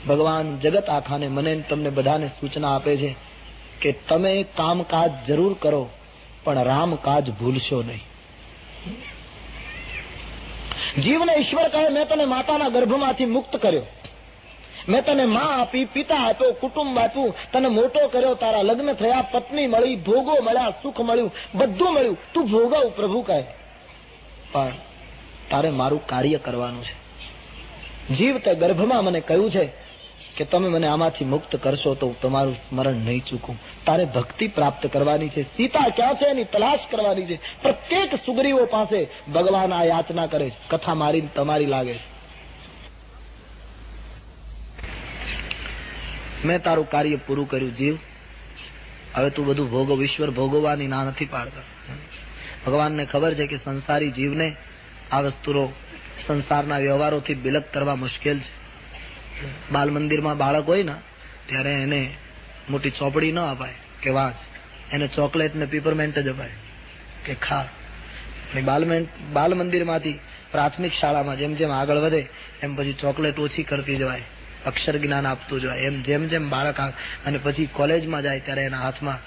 ભગવાન જગત આખાને મને તમને બધાને સૂચના આપે છે કે તમે કામકાજ જરૂર કરો પણ રામકાજ ભૂલશો નહીં. જીવને ઈશ્વર કહે મેં તને માતાના ગર્ભમાંથી મુક્ત કર્યો, મેં તને માં આપી, પિતા આપ્યો, કુટુંબ આપ્યું, તને મોટો કર્યો, તારા લગ્ન થયા, પત્ની મળી, ભોગો મળ્યા, સુખ મળ્યું, બધું મળ્યું, તું ભોગવ પ્રભુ કહે. પણ તારે મારું કાર્ય કરવાનું છે. જીવ તે ગર્ભમાં મને કહ્યું છે કે તમે મને આમાંથી મુક્ત કરશો તો તમારું સ્મરણ નહીં ચૂકું. તારે ભક્તિ પ્રાપ્ત કરવાની છે. સીતા ક્યાં છે એની તલાશ કરવાની છે. પ્રત્યેક સુગ્રીવો પાસે ભગવાન આ યાચના કરે છે. કથા મારી તમારી લાગે છે. મેં તારું કાર્ય પૂરું કર્યું જીવ, હવે તું બધું ભોગવ. ઈશ્વર ભોગવવાની ના નથી પાડતા. ભગવાનને ખબર છે કે સંસારી જીવને આ વસ્તુઓ સંસારના વ્યવહારોથી બિલક કરવા મુશ્કેલ છે. બાલ મંદિરમાં બાળક હોય ને ત્યારે એને મોટી ચોપડી ન અપાય કે વાંચ, એને ચોકલેટ ને પીપરમેન્ટ જ અપાય કે ખા. બાલ મંદિરમાંથી પ્રાથમિક શાળામાં જેમ જેમ આગળ વધે એમ પછી ચોકલેટ ઓછી કરતી જવાય, અક્ષર જ્ઞાન આપતું જવાય. એમ જેમ જેમ બાળક અને પછી કોલેજમાં જાય ત્યારે એના હાથમાં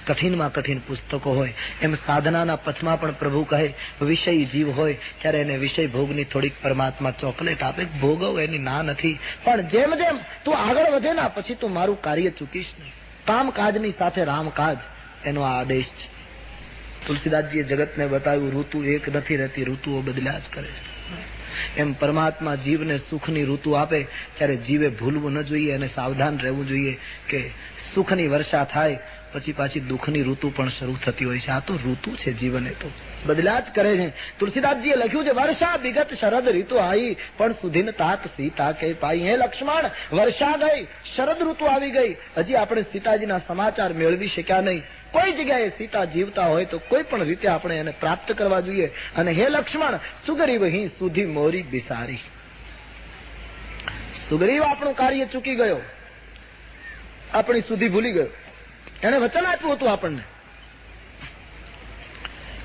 કઠિનમાં કઠિન પુસ્તકો હોય. એમ સાધનાના પથમાં પણ પ્રભુ કહે વિષય જીવ હોય ત્યારે એને વિષય ભોગની થોડીક પરમાત્મા ચોકલેટ આપે. ભોગવ, એની ના નથી. પણ જેમ જેમ તું આગળ વધે ના પછી તું મારું કાર્ય ચૂકીશ નહીં. કામકાજની સાથે રામકાજ એનો આ આદેશ છે. તુલસીદાસજીએ જગતને બતાવ્યું ઋતુ એક નથી રહેતી, ઋતુઓ બદલ્યા જ કરે છે. એમ પરમાત્મા જીવને સુખની ઋતુ આપે ત્યારે જીવે ભૂલવું ન જોઈએ અને સાવધાન રહેવું જોઈએ કે સુખની વર્ષા થાય પછી પાછી દુઃખની ઋતુ પણ શરૂ થતી હોય છે. આ તો ઋતુ છે, જીવને તો બદલ્યા જ કરે છે. તુલસીદાસજીએ લખ્યું છે વર્ષા વિગત શરદ ઋતુ આવી પણ સુધીન તાત સીતા કે પાઈ. હે લક્ષ્મણ, વર્ષા ગઈ, શરદ ઋતુ આવી ગઈ, હજી આપણે સીતાજીના સમાચાર મેળવી શક્યા નહીં. કોઈ જગ્યાએ સીતા જીવતા હોય તો કોઈ પણ રીતે આપણે એને પ્રાપ્ત કરવા જોઈએ. અને હે લક્ષ્મણ, સુગ્રીવ અહીં સુધી મોરી બિસારી. સુગ્રીવ આપણું કાર્ય ચૂકી ગયો, આપણી સુધી ભૂલી ગયો. એને વચન આપ્યું હતું આપણને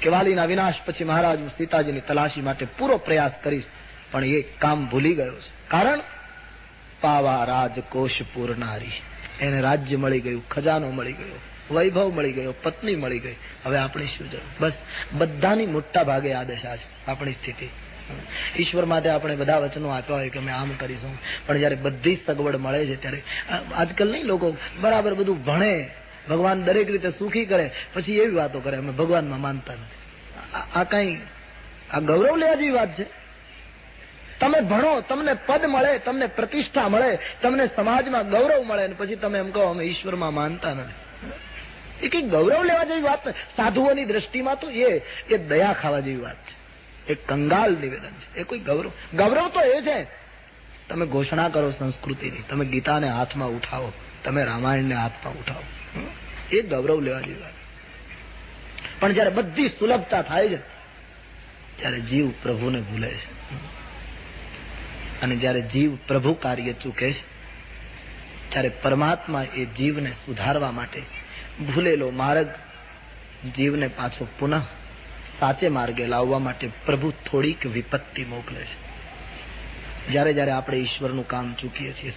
કે વાલીના વિનાશ પછી મહારાજ હું સીતાજીની તલાશી માટે પૂરો પ્રયાસ કરીશ, પણ એ કામ ભૂલી ગયો છે. કારણ પાવા રાજકોષ પૂરનારી. એને રાજ્ય મળી ગયું, ખજાનો મળી ગયો, વૈભવ મળી ગયો, પત્ની મળી ગઈ. હવે આપણી શું જરૂર? બસ બધાની મોટા ભાગે આ દશા છે આપણી સ્થિતિ. ઈશ્વર માટે આપણે બધા વચનો આપ્યા હોય કે અમે આમ કરીશું, પણ જયારે બધી સગવડ મળે છે ત્યારે આજકાલ નહીં, લોકો બરાબર બધું ભણે, ભગવાન દરેક રીતે સુખી કરે, પછી એવી વાતો કરે અમે ભગવાનમાં માનતા નથી. આ કઈ આ ગૌરવ લેવા જેવી વાત છે? તમે ભણો, તમને પદ મળે, તમને પ્રતિષ્ઠા મળે, તમને સમાજમાં ગૌરવ મળે, અને પછી તમે એમ કહો અમે ઈશ્વરમાં માનતા નથી. એ કઈ ગૌરવ લેવા જેવી વાત? સાધુઓની દ્રષ્ટિમાં તો એ દયા ખાવા જેવી વાત છે. એક કંગાલ નિવેદન છે. એ કોઈ ગૌરવ? ગૌરવ તો એ છે તમે ઘોષણા કરો સંસ્કૃતિની, તમે ગીતાને હાથમાં ઉઠાવો, તમે રામાયણને હાથમાં ઉઠાવો, એ ગૌરવ લેવા જેવી વાત. પણ જયારે બધી સુલભતા થાય છે ત્યારે જીવ પ્રભુને ભૂલે છે. અને જયારે જીવ પ્રભુ કાર્ય ચૂકે છે ત્યારે પરમાત્મા એ જીવને સુધારવા માટે ભૂલેલો માર્ગ જીવને પાછો પુનઃ સાચે માર્ગે લાવવા માટે પ્રભુ થોડીક વિપત્તિ મોકલે છે. જયારે જયારે આપણે ઈશ્વરનું કામ ચૂકીએ છીએ